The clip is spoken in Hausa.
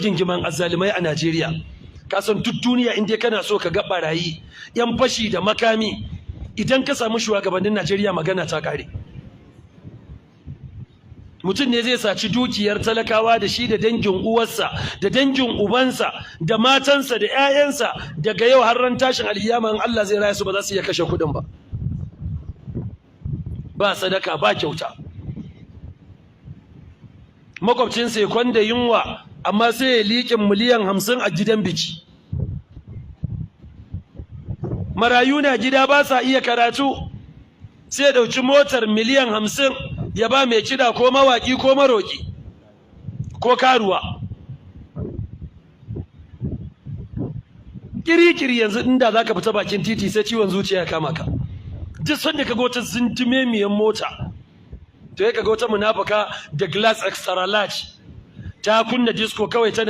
gingiman azzalimai a Najeriya. Ka san duk duniya in dai kana so ka ga barayi, yan fashi da makami, idan ka samu shugabannin Najeriya magana ta kare. Mutum ne zai saci dukiyar talakawa da shi da dangin uwarsa da dangin ubansa da matansa da 'ya'yansa, daga yau har ran tashin alkiyama in Allah zai raya su ba za su iya kashe kuɗin ba. Ba sadaka ba kyauta. Makwabcinsa ya kwanda yunwa amma sai ya liƙin miliyan 50 a gidan biki. Marayu na gida ba sa iya karatu, sai ya ɗauki motar miliyan 50 ya ba mai kiɗa ko mawaƙi ko maroƙi ko karuwa. Kirikiri yanzu inda za ka fita bakin titi sai ciwon zuciya ya kama ka. Duk sanda ka ga wata zintime miyan mota, to ya ka ga wata munafaka da glass extra large ta kunna disco kawai tana